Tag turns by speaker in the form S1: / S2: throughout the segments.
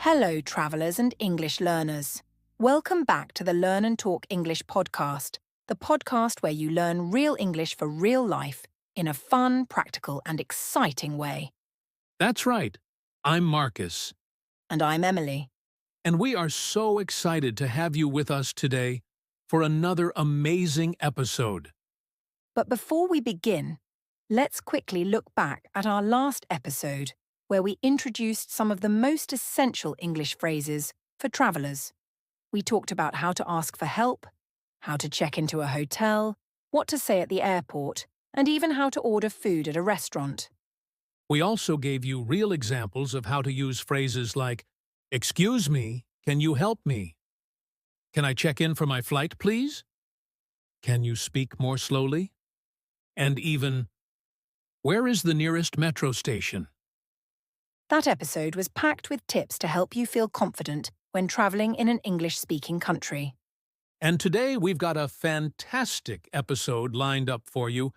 S1: Hello, travellers and English learners. Welcome back to the Learn and Talk English podcast, the podcast where you learn real English for real life in a fun, practical and exciting way.
S2: That's right. I'm Marcus.
S1: And I'm Emily.
S2: And we are so excited to have you with us today for another amazing episode.
S1: But before we begin, let's quickly look back at our last episode where we introduced some of the most essential English phrases for travellers. We talked about how to ask for help, how to check into a hotel, what to say at the airport, and even how to order food at a restaurant.
S2: We also gave you real examples of how to use phrases like, "Excuse me, can you help me? Can I check in for my flight, please? Can you speak more slowly?" And even, "Where is the nearest metro station?"
S1: That episode was packed with tips to help you feel confident when travelling in an English-speaking country.
S2: And today we've got a fantastic episode lined up for you,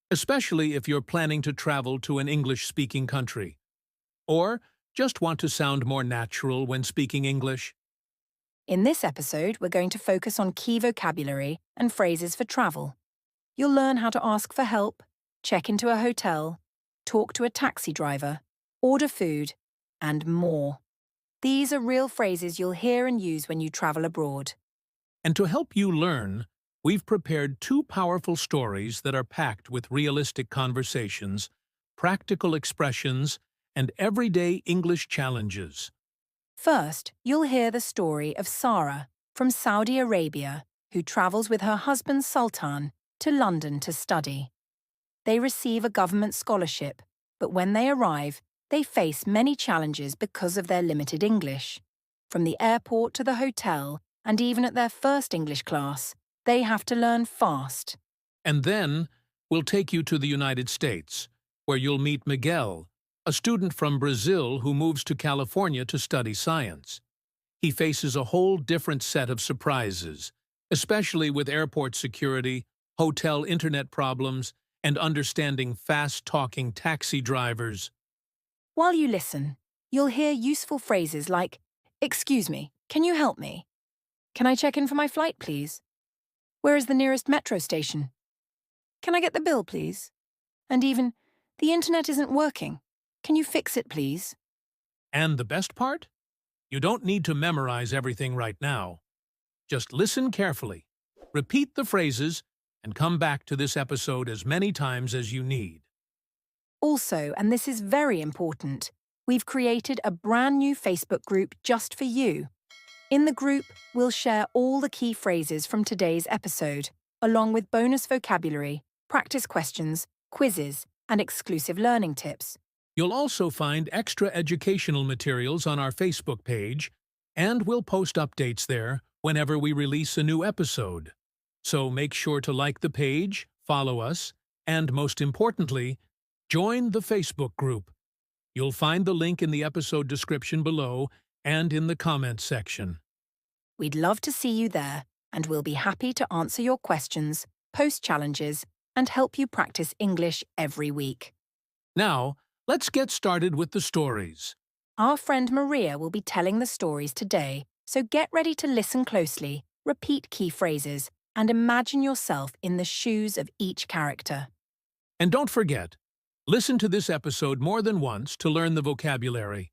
S2: especially if you're planning to travel to an English-speaking country, or just want to sound more natural when speaking English.
S1: In this episode, we're going to focus on key vocabulary and phrases for travel. You'll learn how to ask for help, check into a hotel, talk to a taxi driver, order food, and more. These are real phrases you'll hear and use when you travel abroad.
S2: And to help you learn, we've prepared two powerful stories that are packed with realistic conversations, practical expressions, and everyday English challenges.
S1: First, you'll hear the story of Sarah from Saudi Arabia, who travels with her husband Sultan to London to study. They receive a government scholarship, but when they arrive, they face many challenges because of their limited English. From the airport to the hotel, and even at their first English class, they have to learn fast.
S2: And then we'll take you to the United States, where you'll meet Miguel, a student from Brazil who moves to California to study science. He faces a whole different set of surprises, especially with airport security, hotel internet problems, and understanding fast-talking taxi drivers.
S1: While you listen, you'll hear useful phrases like, "Excuse me, can you help me? Can I check in for my flight, please? Where is the nearest metro station? Can I get the bill, please?" And even, "The internet isn't working. Can you fix it, please?"
S2: And the best part? You don't need to memorize everything right now. Just listen carefully, repeat the phrases, and come back to this episode as many times as you need.
S1: Also, and this is very important, we've created a brand new Facebook group just for you. In the group, we'll share all the key phrases from today's episode, along with bonus vocabulary, practice questions, quizzes, and exclusive learning tips.
S2: You'll also find extra educational materials on our Facebook page, and we'll post updates there whenever we release a new episode. So make sure to like the page, follow us, and most importantly, join the Facebook group. You'll find the link in the episode description below and in the comments section.
S1: We'd love to see you there, and we'll be happy to answer your questions, post challenges, and help you practice English every week.
S2: Now, let's get started with the stories.
S1: Our friend Maria will be telling the stories today, so get ready to listen closely, repeat key phrases, and imagine yourself in the shoes of each character.
S2: And don't forget, listen to this episode more than once to learn the vocabulary.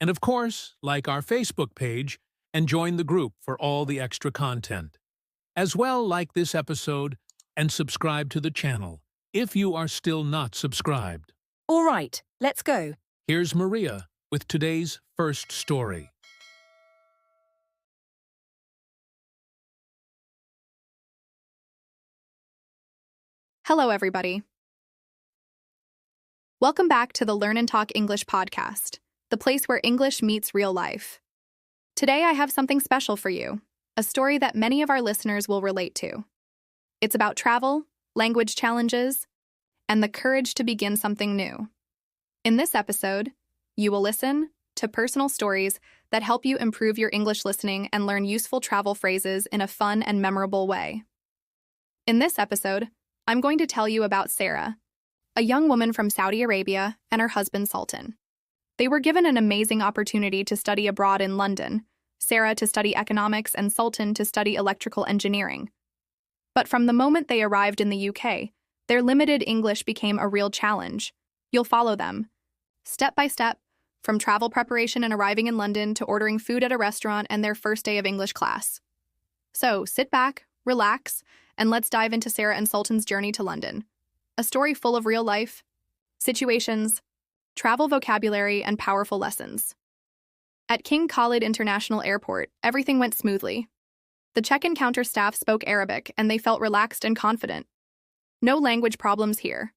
S2: And of course, like our Facebook page and join the group for all the extra content. As well, like this episode and subscribe to the channel if you are still not subscribed.
S1: All right, let's go.
S2: Here's Maria with today's first story.
S3: Hello, everybody. Welcome back to the Learn and Talk English podcast, the place where English meets real life. Today, I have something special for you, a story that many of our listeners will relate to. It's about travel, language challenges, and the courage to begin something new. In this episode, you will listen to personal stories that help you improve your English listening and learn useful travel phrases in a fun and memorable way. In this episode, I'm going to tell you about Sarah, a young woman from Saudi Arabia, and her husband Sultan. They were given an amazing opportunity to study abroad in London, Sarah to study economics and Sultan to study electrical engineering. But from the moment they arrived in the UK, their limited English became a real challenge. You'll follow them, step by step, from travel preparation and arriving in London to ordering food at a restaurant and their first day of English class. So, sit back, relax, and let's dive into Sarah and Sultan's journey to London. A story full of real life, situations, travel vocabulary, and powerful lessons. At King Khalid International Airport, everything went smoothly. The check-in counter staff spoke Arabic, and they felt relaxed and confident. No language problems here.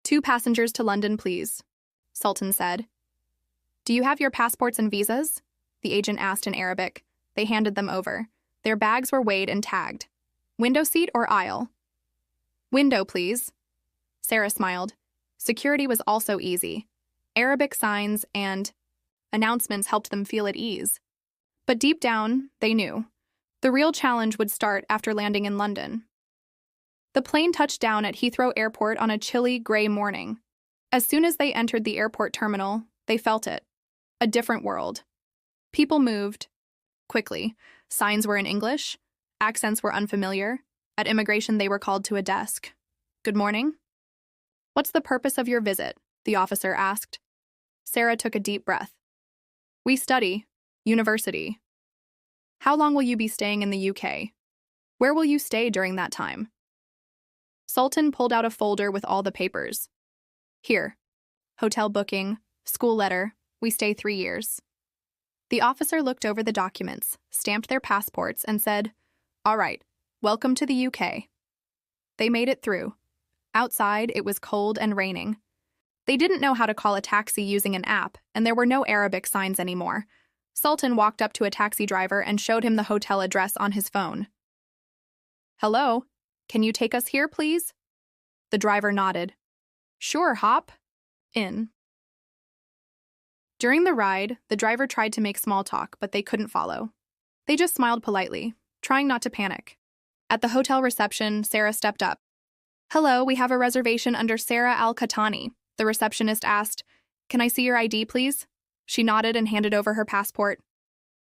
S3: 2 passengers to London, please, Sultan said. Do you have your passports and visas? The agent asked in Arabic. They handed them over. Their bags were weighed and tagged. Window seat or aisle? Window, please. Sarah smiled. Security was also easy. Arabic signs and announcements helped them feel at ease. But deep down, they knew. The real challenge would start after landing in London. The plane touched down at Heathrow Airport on a chilly, gray morning. As soon as they entered the airport terminal, they felt it. A different world. People moved. Quickly. Signs were in English. Accents were unfamiliar. At immigration, they were called to a desk. Good morning. What's the purpose of your visit? The officer asked. Sarah took a deep breath. We study. University. How long will you be staying in the UK? Where will you stay during that time? Sultan pulled out a folder with all the papers. Here. Hotel booking, school letter, we stay 3 years. The officer looked over the documents, stamped their passports, and said, All right, welcome to the UK. They made it through. Outside, it was cold and raining. They didn't know how to call a taxi using an app, and there were no Arabic signs anymore. Sultan walked up to a taxi driver and showed him the hotel address on his phone. Hello, can you take us here, please? The driver nodded. Sure, hop in. During the ride, the driver tried to make small talk, but they couldn't follow. They just smiled politely, trying not to panic. At the hotel reception, Sarah stepped up. Hello, we have a reservation under Sarah Al-Khatani. The receptionist asked, Can I see your ID, please? She nodded and handed over her passport.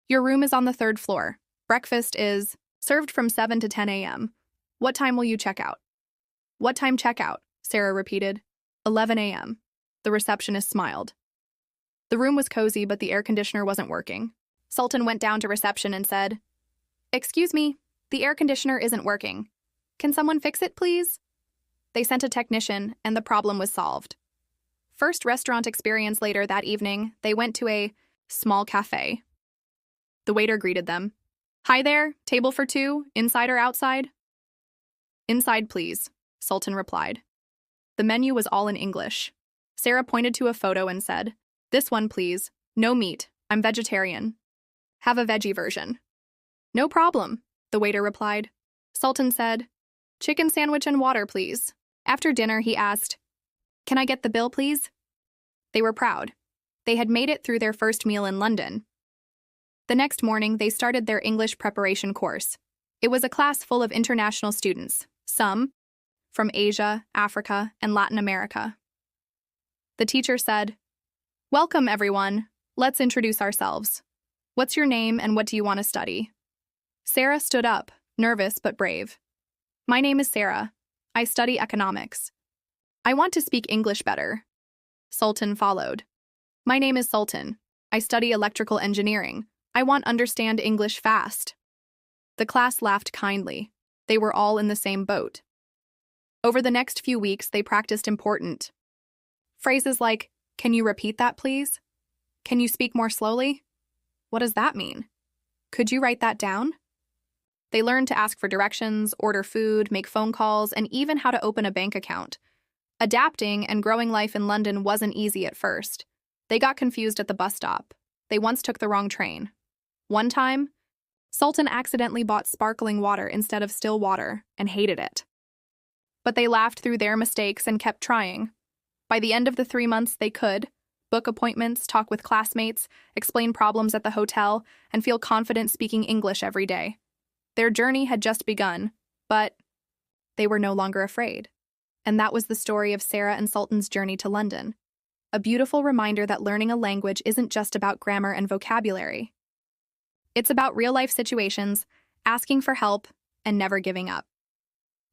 S3: Your room is on the 3rd floor. Breakfast is served from 7 to 10 a.m. What time will you check out? What time check out? Sarah repeated. 11 a.m. The receptionist smiled. The room was cozy, but the air conditioner wasn't working. Sultan went down to reception and said, Excuse me, the air conditioner isn't working. Can someone fix it, please? They sent a technician, and the problem was solved. First restaurant experience later that evening, they went to a small cafe. The waiter greeted them. Hi there, table for 2, inside or outside? Inside, please, Sultan replied. The menu was all in English. Sarah pointed to a photo and said, This one, please. No meat. I'm vegetarian. Have a veggie version. No problem, the waiter replied. Sultan said, Chicken sandwich and water, please. After dinner, he asked, Can I get the bill, please? They were proud. They had made it through their first meal in London. The next morning, they started their English preparation course. It was a class full of international students, some from Asia, Africa, and Latin America. The teacher said, Welcome, everyone. Let's introduce ourselves. What's your name and what do you want to study? Sarah stood up, nervous but brave. My name is Sarah. I study economics. I want to speak English better. Sultan followed. My name is Sultan. I study electrical engineering. I want to understand English fast. The class laughed kindly. They were all in the same boat. Over the next few weeks, they practiced important phrases like, Can you repeat that, please? Can you speak more slowly? What does that mean? Could you write that down? They learned to ask for directions, order food, make phone calls, and even how to open a bank account. Adapting and growing life in London wasn't easy at first. They got confused at the bus stop. They once took the wrong train. One time, Sultan accidentally bought sparkling water instead of still water and hated it. But they laughed through their mistakes and kept trying. By the end of the 3 months, they could book appointments, talk with classmates, explain problems at the hotel, and feel confident speaking English every day. Their journey had just begun, but they were no longer afraid. And that was the story of Sarah and Sultan's journey to London. a beautiful reminder that learning a language isn't just about grammar and vocabulary. It's about real-life situations, asking for help, and never giving up.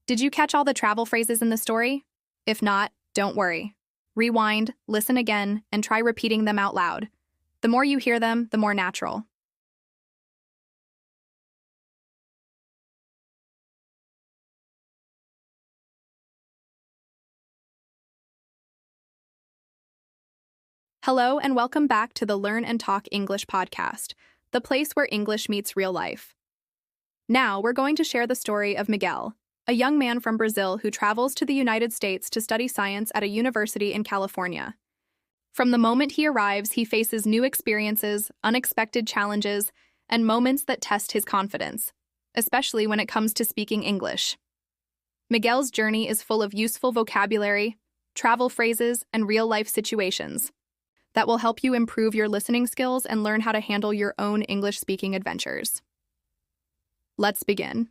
S3: Did you catch all the travel phrases in the story? If not, don't worry. Rewind, listen again, and try repeating them out loud. The more you hear them, the more natural. Hello, and welcome back to the Learn and Talk English podcast, the place where English meets real life. Now, we're going to share the story of Miguel, a young man from Brazil who travels to the United States to study science at a university in California. From the moment he arrives, he faces new experiences, unexpected challenges, and moments that test his confidence, especially when it comes to speaking English. Miguel's journey is full of useful vocabulary, travel phrases, and real-life situations that will help you improve your listening skills and learn how to handle your own English-speaking adventures. Let's begin.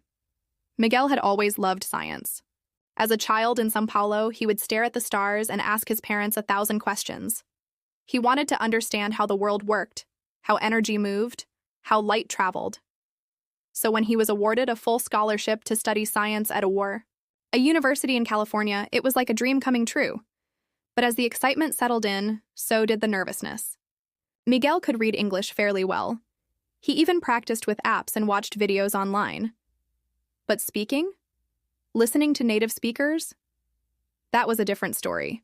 S3: Miguel had always loved science. As a child in São Paulo, he would stare at the stars and ask his parents 1,000 questions. He wanted to understand how the world worked, how energy moved, how light traveled. So when he was awarded a full scholarship to study science at a university in California, it was like a dream coming true. But as the excitement settled in, so did the nervousness. Miguel could read English fairly well. He even practiced with apps and watched videos online. But speaking? Listening to native speakers? That was a different story.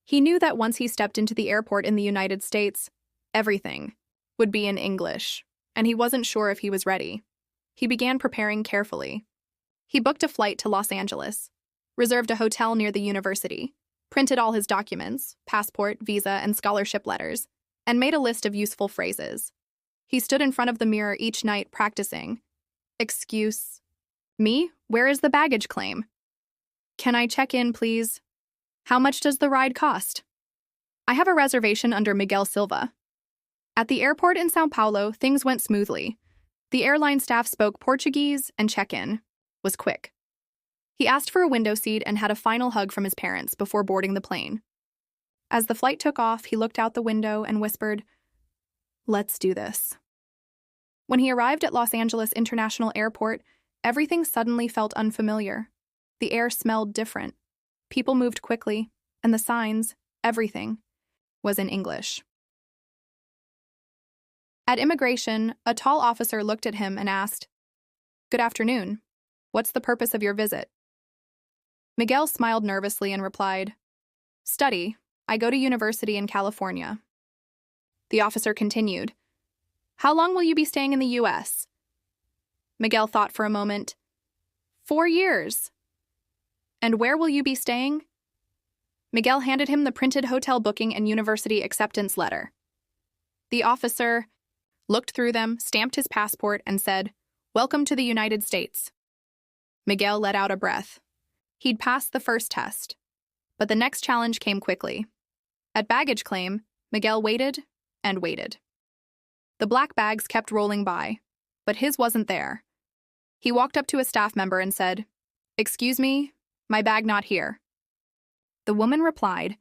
S3: He knew that once he stepped into the airport in the United States, everything would be in English, and he wasn't sure if he was ready. He began preparing carefully. He booked a flight to Los Angeles, reserved a hotel near the university, printed all his documents, passport, visa, and scholarship letters, and made a list of useful phrases. He stood in front of the mirror each night practicing. Excuse me? Where is the baggage claim? Can I check in, please? How much does the ride cost? I have a reservation under Miguel Silva. At the airport in São Paulo, things went smoothly. The airline staff spoke Portuguese, and check-in was quick. He asked for a window seat and had a final hug from his parents before boarding the plane. As the flight took off, he looked out the window and whispered, "Let's do this." When he arrived at Los Angeles International Airport, everything suddenly felt unfamiliar. The air smelled different. People moved quickly, and the signs, everything, was in English. At immigration, a tall officer looked at him and asked, "Good afternoon. What's the purpose of your visit?" Miguel smiled nervously and replied, "Study. I go to university in California." The officer continued, "How long will you be staying in the U.S.?" Miguel thought for a moment. 4 years. "And where will you be staying?" Miguel handed him the printed hotel booking and university acceptance letter. The officer looked through them, stamped his passport, and said, "Welcome to the United States." Miguel let out a breath. He'd passed the first test, but the next challenge came quickly. At baggage claim, Miguel waited and waited. The black bags kept rolling by, but his wasn't there. He walked up to a staff member and said, "Excuse me, my bag not here." The woman replied,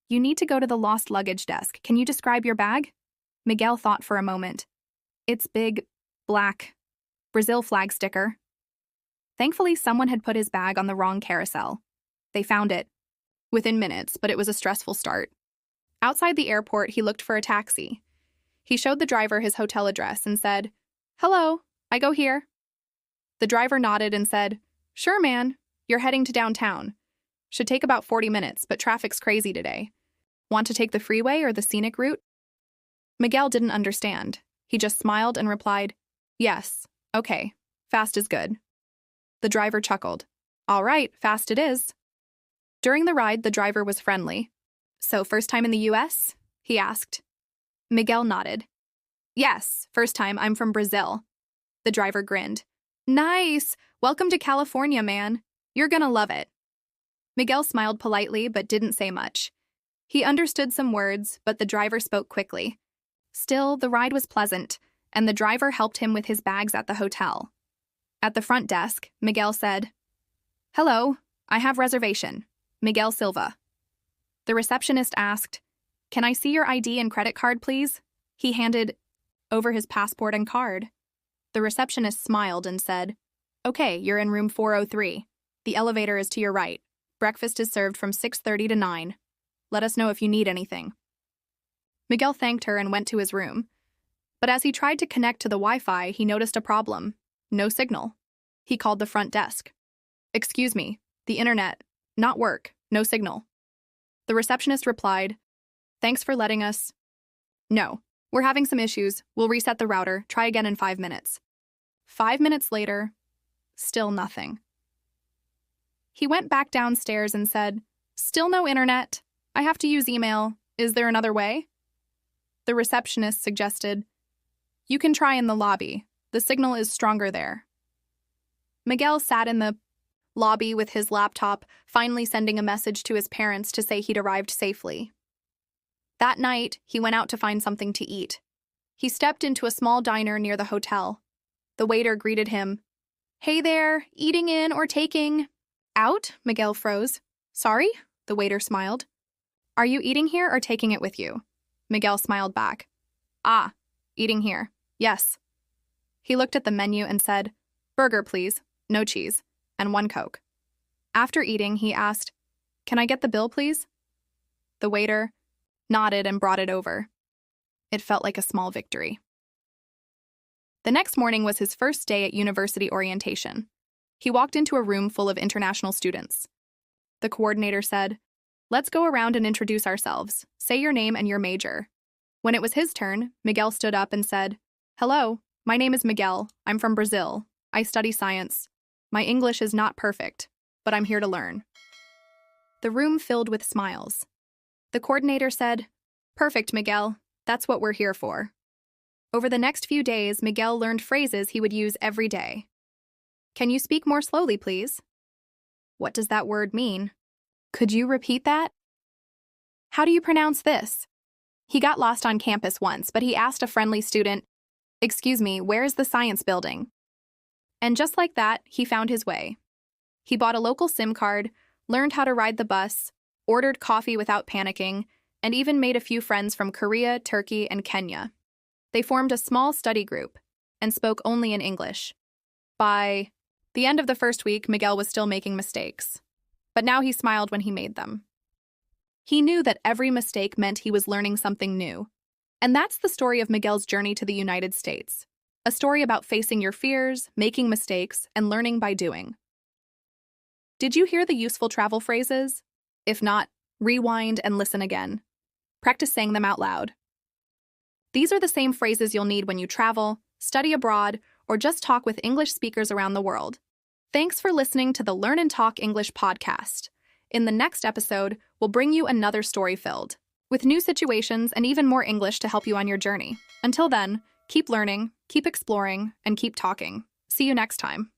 S3: "You need to go to the lost luggage desk. Can you describe your bag?" Miguel thought for a moment. "It's big, black, Brazil flag sticker." Thankfully, someone had put his bag on the wrong carousel. They found it within minutes, but it was a stressful start. Outside the airport, he looked for a taxi. He showed the driver his hotel address and said, "Hello, I go here." The driver nodded and said, "Sure, man, you're heading to downtown. Should take about 40 minutes, but traffic's crazy today. Want to take the freeway or the scenic route?" Miguel didn't understand. He just smiled and replied, "Yes, okay, fast is good." The driver chuckled. "All right, fast it is." During the ride, the driver was friendly. "So, first time in the U.S.?" he asked. Miguel nodded. "Yes, first time. I'm from Brazil." The driver grinned. "Nice! Welcome to California, man. You're gonna love it." Miguel smiled politely but didn't say much. He understood some words, but the driver spoke quickly. Still, the ride was pleasant, and the driver helped him with his bags at the hotel. At the front desk, Miguel said, "Hello, I have reservation. Miguel Silva." The receptionist asked, "Can I see your ID and credit card, please?" He handed over his passport and card. The receptionist smiled and said, "Okay, you're in room 403. The elevator is to your right. Breakfast is served from 6:30 to 9. Let us know if you need anything." Miguel thanked her and went to his room. But as he tried to connect to the Wi-Fi, he noticed a problem. No signal. He called the front desk. "Excuse me, the internet, not work, no signal." The receptionist replied, "Thanks for letting us know. We're having some issues. We'll reset the router. Try again in 5 minutes." 5 minutes later, still nothing. He went back downstairs and said, "Still no internet. I have to use email. Is there another way?" The receptionist suggested, "You can try in the lobby. The signal is stronger there." Miguel sat in the lobby with his laptop, finally sending a message to his parents to say he'd arrived safely. That night, he went out to find something to eat. He stepped into a small diner near the hotel. The waiter greeted him. "Hey there, eating in or taking?" "Out?" Miguel froze. "Sorry?" The waiter smiled. "Are you eating here or taking it with you?" Miguel smiled back. "Ah, eating here. Yes." He looked at the menu and said, "Burger, please, no cheese, and 1 Coke." After eating, he asked, "Can I get the bill, please?" The waiter nodded and brought it over. It felt like a small victory. The next morning was his first day at university orientation. He walked into a room full of international students. The coordinator said, "Let's go around and introduce ourselves. Say your name and your major." When it was his turn, Miguel stood up and said, "Hello, my name is Miguel. I'm from Brazil. I study science. My English is not perfect, but I'm here to learn." The room filled with smiles. The coordinator said, "Perfect, Miguel. That's what we're here for." Over the next few days, Miguel learned phrases he would use every day. "Can you speak more slowly, please?" "What does that word mean?" "Could you repeat that?" "How do you pronounce this?" He got lost on campus once, but he asked a friendly student, "Excuse me, where is the science building?" And just like that, he found his way. He bought a local SIM card, learned how to ride the bus, ordered coffee without panicking, and even made a few friends from Korea, Turkey, and Kenya. They formed a small study group and spoke only in English. By the end of the first week, Miguel was still making mistakes, but now he smiled when he made them. He knew that every mistake meant he was learning something new. And that's the story of Miguel's journey to the United States. A story about facing your fears, making mistakes, and learning by doing. Did you hear the useful travel phrases? If not, rewind and listen again. Practice saying them out loud. These are the same phrases you'll need when you travel, study abroad, or just talk with English speakers around the world. Thanks for listening to the Learn and Talk English podcast. In the next episode, we'll bring you another story filled with new situations and even more English to help you on your journey. Until then, keep learning, keep exploring, and keep talking. See you next time.